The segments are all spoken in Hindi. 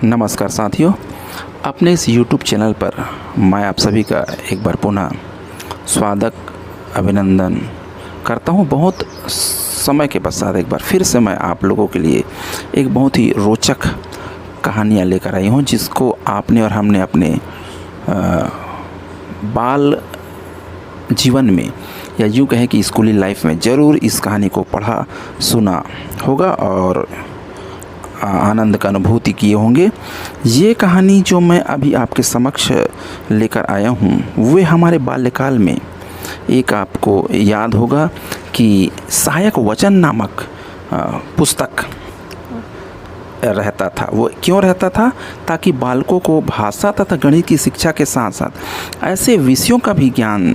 नमस्कार साथियों, अपने इस YouTube चैनल पर मैं आप सभी का एक बार पुनः स्वागत अभिनंदन करता हूं। बहुत समय के पश्चात एक बार फिर से मैं आप लोगों के लिए एक बहुत ही रोचक कहानियां लेकर आई हूं, जिसको आपने और हमने अपने बाल जीवन में या यूँ कहें कि स्कूली लाइफ में ज़रूर इस कहानी को पढ़ा सुना होगा और आनंद का अनुभूति किए होंगे। ये कहानी जो मैं अभी आपके समक्ष लेकर आया हूँ वे हमारे बाल्यकाल में एक आपको याद होगा कि सहायक वचन नामक पुस्तक रहता था। वो क्यों रहता था? ताकि बालकों को भाषा तथा गणित की शिक्षा के साथ साथ ऐसे विषयों का भी ज्ञान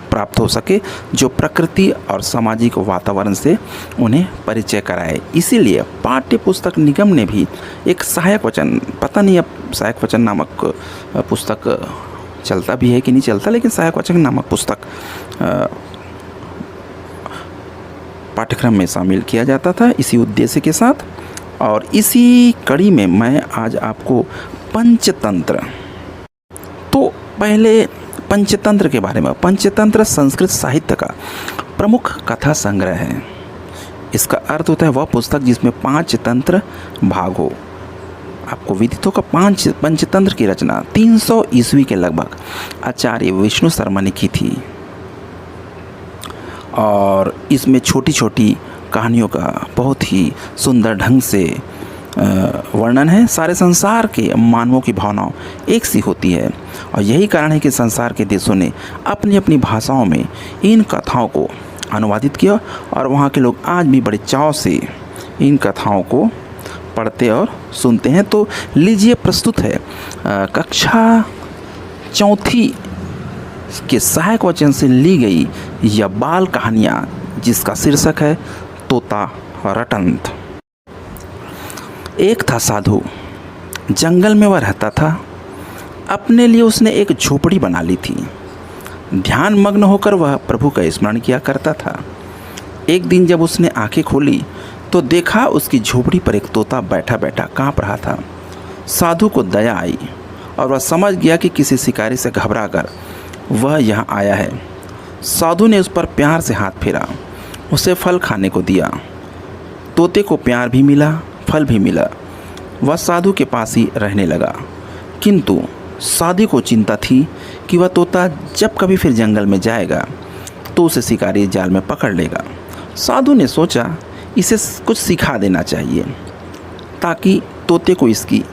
प्राप्त हो सके जो प्रकृति और सामाजिक वातावरण से उन्हें परिचय कराए। इसीलिए पाठ्य पुस्तक निगम ने भी एक सहायक वचन, पता नहीं अब सहायक वचन नामक पुस्तक चलता भी है कि नहीं चलता, लेकिन सहायक वचन नामक पुस्तक पाठ्यक्रम में शामिल किया जाता था इसी उद्देश्य के साथ। और इसी कड़ी में मैं आज आपको पंचतंत्र, तो पहले पंचतंत्र के बारे में। पंचतंत्र संस्कृत साहित्य का प्रमुख कथा संग्रह है। इसका अर्थ होता है वह पुस्तक जिसमें 5 तंत्र भाग हो। आपको विदित होगा पंचतंत्र की रचना 300 ईस्वी के लगभग आचार्य विष्णु शर्मा ने की थी और इसमें छोटी छोटी कहानियों का बहुत ही सुंदर ढंग से वर्णन है। सारे संसार के मानवों की भावनाओं एक सी होती है और यही कारण है कि संसार के देशों ने अपनी अपनी भाषाओं में इन कथाओं को अनुवादित किया और वहाँ के लोग आज भी बड़े चाव से इन कथाओं को पढ़ते और सुनते हैं। तो लीजिए, प्रस्तुत है कक्षा 4 के सहायक वचन से ली गई यह बाल कहानियाँ, जिसका शीर्षक है तोता रटंत। एक था साधु, जंगल में वह रहता था। अपने लिए उसने एक झोपड़ी बना ली थी। ध्यान मग्न होकर वह प्रभु का स्मरण किया करता था। एक दिन जब उसने आंखें खोली तो देखा उसकी झोपड़ी पर एक तोता बैठा बैठा काँप रहा था। साधु को दया आई और वह समझ गया कि किसी शिकारी से घबराकर वह यहाँ आया है। साधु ने उस पर प्यार से हाथ फेरा, उसे फल खाने को दिया। तोते को प्यार भी मिला, फल भी मिला। वह साधु के पास ही रहने लगा, किंतु साधु को चिंता थी कि वह तोता जब कभी फिर जंगल में जाएगा तो उसे शिकारी जाल में पकड़ लेगा। साधु ने सोचा इसे कुछ सिखा देना चाहिए ताकि तोते को इसकी